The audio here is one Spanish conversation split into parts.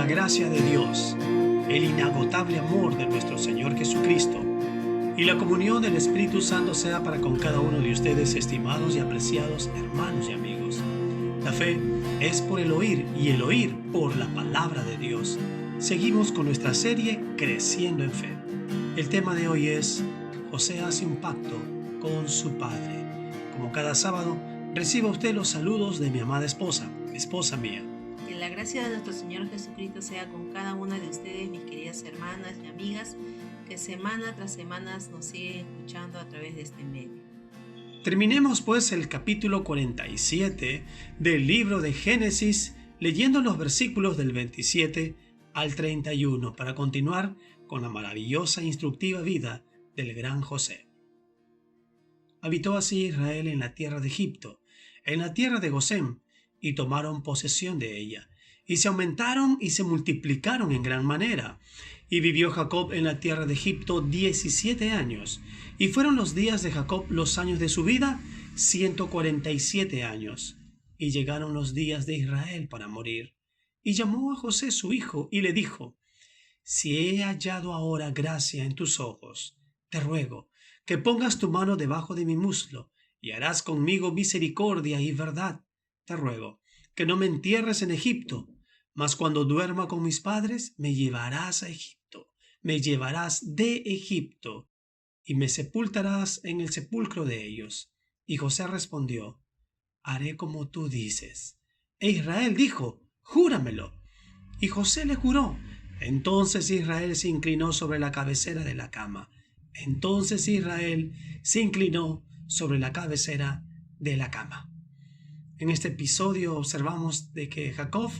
la gracia de Dios, el inagotable amor de nuestro Señor Jesucristo y la comunión del Espíritu Santo sea para con cada uno de ustedes, estimados y apreciados hermanos y amigos. La fe es por el oír y el oír por la palabra de Dios. Seguimos con nuestra serie Creciendo en Fe. El tema de hoy es José hace un pacto con su padre. Como cada sábado, reciba usted los saludos de mi amada esposa mía. Que la gracia de nuestro Señor Jesucristo sea con cada una de ustedes, mis queridas hermanas y amigas, que semana tras semana nos siguen escuchando a través de este medio. Terminemos pues el capítulo 47 del libro de Génesis, leyendo los versículos del 27 al 31 para continuar con la maravillosa e instructiva vida del gran José. Habitó así Israel en la tierra de Egipto, en la tierra de Gosén, y tomaron posesión de ella, y se aumentaron y se multiplicaron en gran manera. Y vivió Jacob en la tierra de Egipto 17 años, y fueron los días de Jacob los años de su vida 147 años. Y llegaron los días de Israel para morir. Y llamó a José su hijo, y le dijo: Si he hallado ahora gracia en tus ojos, te ruego que pongas tu mano debajo de mi muslo, y harás conmigo misericordia y verdad. Te ruego que no me entierres en Egipto, mas cuando duerma con mis padres, me llevarás a Egipto, me llevarás de Egipto, y me sepultarás en el sepulcro de ellos. Y José respondió: Haré como tú dices. E Israel dijo: Júramelo. Y José le juró. Entonces Israel se inclinó sobre la cabecera de la cama. Entonces Israel se inclinó sobre la cabecera de la cama. En este episodio observamos de que Jacob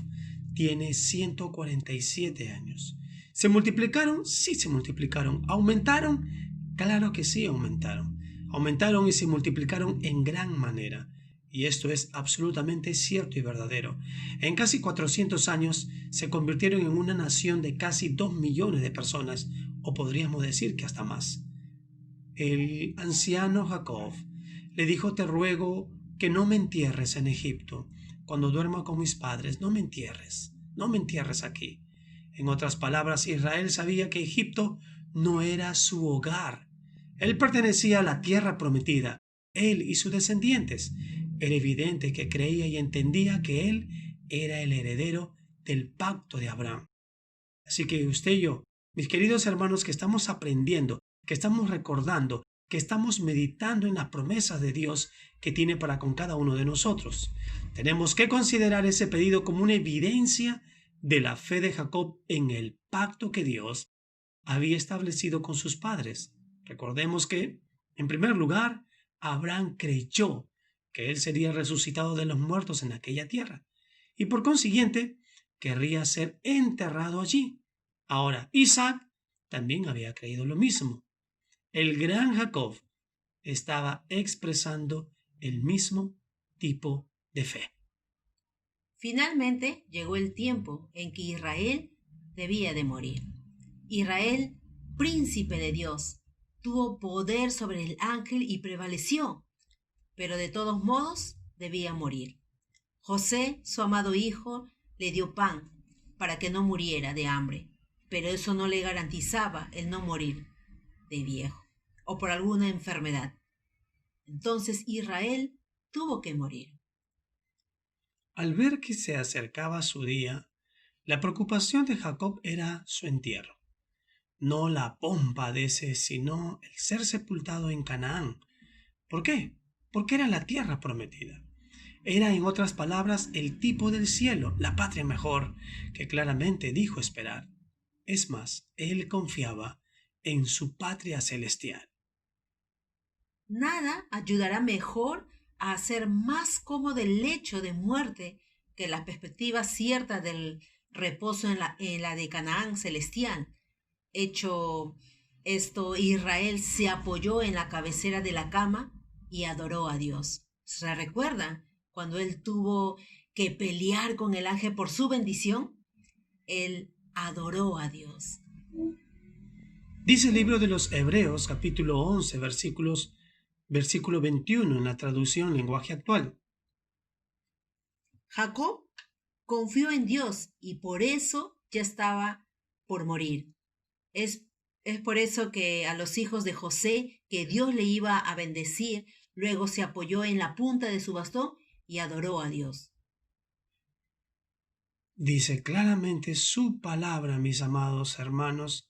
tiene 147 años. ¿Se multiplicaron? Sí, se multiplicaron. ¿Aumentaron? Claro que sí, aumentaron. Aumentaron y se multiplicaron en gran manera. Y esto es absolutamente cierto y verdadero. En casi 400 años se convirtieron en una nación de casi 2 millones de personas, o podríamos decir que hasta más. El anciano Jacob le dijo: Te ruego que no me entierres en Egipto. Cuando duerma con mis padres, no me entierres aquí. En otras palabras, Israel sabía que Egipto no era su hogar. Él pertenecía a la tierra prometida, él y sus descendientes. Era evidente que creía y entendía que él era el heredero del pacto de Abraham. Así que usted y yo, mis queridos hermanos, que estamos aprendiendo, que estamos recordando, que estamos meditando en las promesas de Dios que tiene para con cada uno de nosotros, tenemos que considerar ese pedido como una evidencia de la fe de Jacob en el pacto que Dios había establecido con sus padres. Recordemos que, en primer lugar, Abraham creyó que él sería resucitado de los muertos en aquella tierra, y por consiguiente querría ser enterrado allí. Ahora, Isaac también había creído lo mismo. El gran Jacob estaba expresando el mismo tipo de fe. Finalmente llegó el tiempo en que Israel debía de morir. Israel, príncipe de Dios, tuvo poder sobre el ángel y prevaleció, pero de todos modos debía morir. José, su amado hijo, le dio pan para que no muriera de hambre, pero eso no le garantizaba el no morir de viejo o por alguna enfermedad. Entonces Israel tuvo que morir. Al ver que se acercaba su día, la preocupación de Jacob era su entierro. No la pompa de ese, sino el ser sepultado en Canaán. ¿Por qué? Porque era la tierra prometida. Era, en otras palabras, el tipo del cielo, la patria mejor, que claramente dijo esperar. Es más, él confiaba en su patria celestial. Nada ayudará mejor a hacer más cómodo el lecho de muerte que la perspectiva cierta del reposo en la de Canaán celestial. Hecho esto, Israel se apoyó en la cabecera de la cama y adoró a Dios. ¿Se recuerdan cuando él tuvo que pelear con el ángel por su bendición? Él adoró a Dios. Dice el libro de los Hebreos, capítulo 11, versículo 21 en la traducción lenguaje actual. Jacob confió en Dios y por eso ya estaba por morir. Es por eso que a los hijos de José, que Dios le iba a bendecir, luego se apoyó en la punta de su bastón y adoró a Dios. Dice claramente su palabra, mis amados hermanos.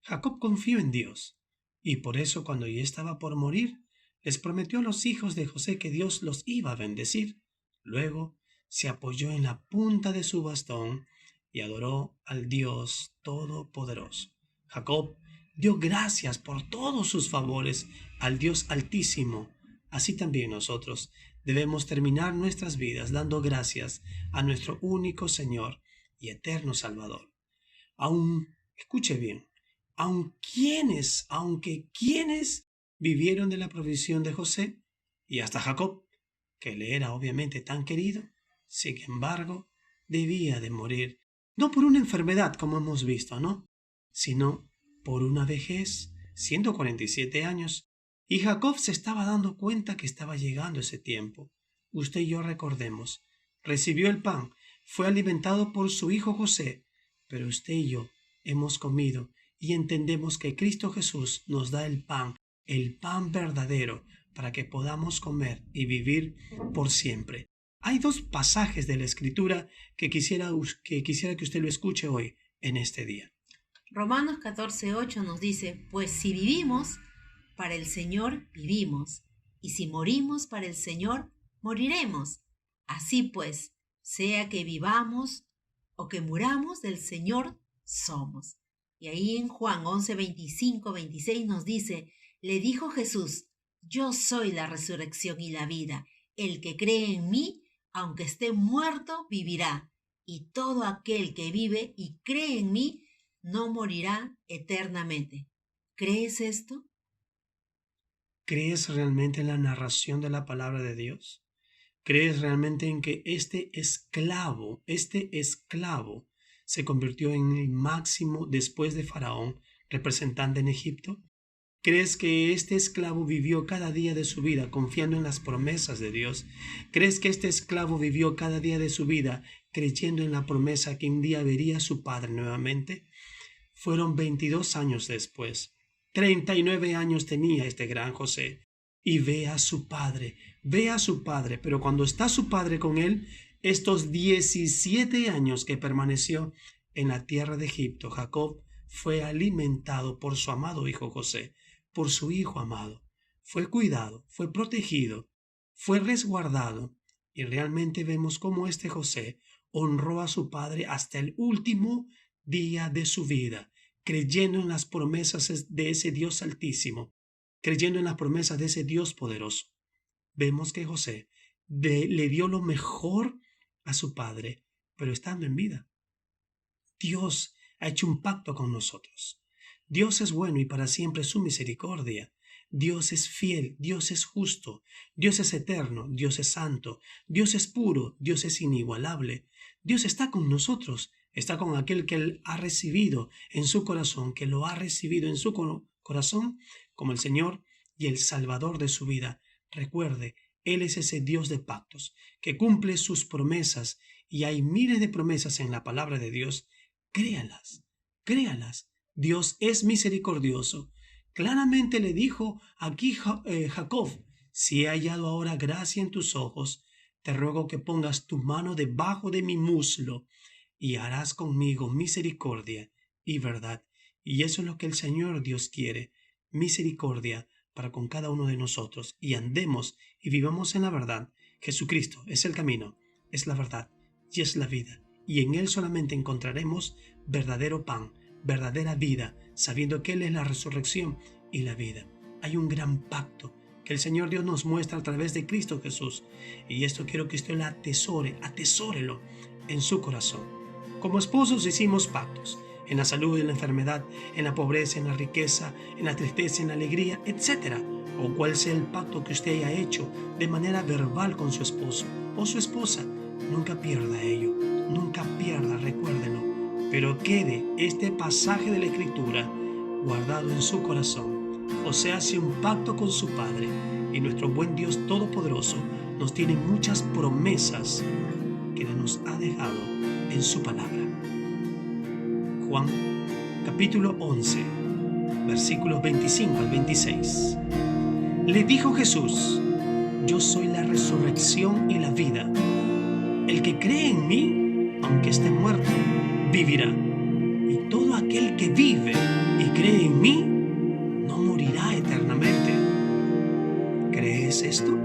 Jacob confió en Dios, y por eso cuando ya estaba por morir, les prometió a los hijos de José que Dios los iba a bendecir. Luego se apoyó en la punta de su bastón y adoró al Dios Todopoderoso. Jacob dio gracias por todos sus favores al Dios Altísimo. Así también nosotros debemos terminar nuestras vidas dando gracias a nuestro único Señor y eterno Salvador. Escuche bien, aunque quienes vivieron de la provisión de José y hasta Jacob, que le era obviamente tan querido, sin embargo, debía de morir, no por una enfermedad como hemos visto, ¿no? Sino por una vejez, 147 años, y Jacob se estaba dando cuenta que estaba llegando ese tiempo. Usted y yo recordemos, recibió el pan, fue alimentado por su hijo José, pero usted y yo hemos comido y entendemos que Cristo Jesús nos da el pan verdadero, para que podamos comer y vivir por siempre. Hay dos pasajes de la Escritura que quisiera que usted lo escuche hoy, en este día. Romanos 14:8 nos dice, pues si vivimos, para el Señor vivimos, y si morimos para el Señor, moriremos. Así pues, sea que vivamos o que muramos, del Señor somos. Y ahí en Juan 11:25-26 nos dice, le dijo Jesús, yo soy la resurrección y la vida. El que cree en mí, aunque esté muerto, vivirá. Y todo aquel que vive y cree en mí, no morirá eternamente. ¿Crees esto? ¿Crees realmente en la narración de la palabra de Dios? ¿Crees realmente en que este esclavo se convirtió en el máximo después de Faraón, representante en Egipto? ¿Crees que este esclavo vivió cada día de su vida confiando en las promesas de Dios? ¿Crees que este esclavo vivió cada día de su vida creyendo en la promesa que un día vería a su padre nuevamente? Fueron 22 años después. 39 años tenía este gran José. Y ve a su padre, pero cuando está su padre con él, estos 17 años que permaneció en la tierra de Egipto, Jacob fue alimentado por su amado hijo José, por su hijo amado. Fue cuidado, fue protegido, fue resguardado, y realmente vemos cómo este José honró a su padre hasta el último día de su vida, creyendo en las promesas de ese Dios Altísimo, creyendo en las promesas de ese Dios poderoso. Vemos que José le dio lo mejor a su padre, pero estando en vida. Dios ha hecho un pacto con nosotros. Dios es bueno y para siempre su misericordia. Dios es fiel, Dios es justo, Dios es eterno, Dios es santo, Dios es puro, Dios es inigualable. Dios está con nosotros, está con aquel que Él ha recibido en su corazón, que lo ha recibido en su corazón como el Señor y el Salvador de su vida. Recuerde, Él es ese Dios de pactos, que cumple sus promesas, y hay miles de promesas en la palabra de Dios. Créalas, créalas. Dios es misericordioso. Claramente le dijo aquí Jacob, si he hallado ahora gracia en tus ojos, te ruego que pongas tu mano debajo de mi muslo y harás conmigo misericordia y verdad. Y eso es lo que el Señor Dios quiere, misericordia para con cada uno de nosotros, y andemos y vivamos en la verdad. Jesucristo es el camino, es la verdad y es la vida, y en Él solamente encontraremos verdadero pan, verdadera vida, sabiendo que Él es la resurrección y la vida. Hay un gran pacto que el Señor Dios nos muestra a través de Cristo Jesús, y esto quiero que usted lo atesórelo en su corazón. Como esposos hicimos pactos, en la salud, en la enfermedad, en la pobreza, en la riqueza, en la tristeza, en la alegría, etc. O cual sea el pacto que usted haya hecho de manera verbal con su esposo o su esposa, nunca pierda ello, nunca pierda, recuérdelo. Pero quede este pasaje de la Escritura guardado en su corazón. José hace un pacto con su padre, y nuestro buen Dios Todopoderoso nos tiene muchas promesas que nos ha dejado en su palabra. Juan, capítulo 11, versículos 25 al 26. Le dijo Jesús: yo soy la resurrección y la vida. El que cree en mí, aunque esté muerto, vivirá. Y todo aquel que vive y cree en mí, no morirá eternamente. ¿Crees esto?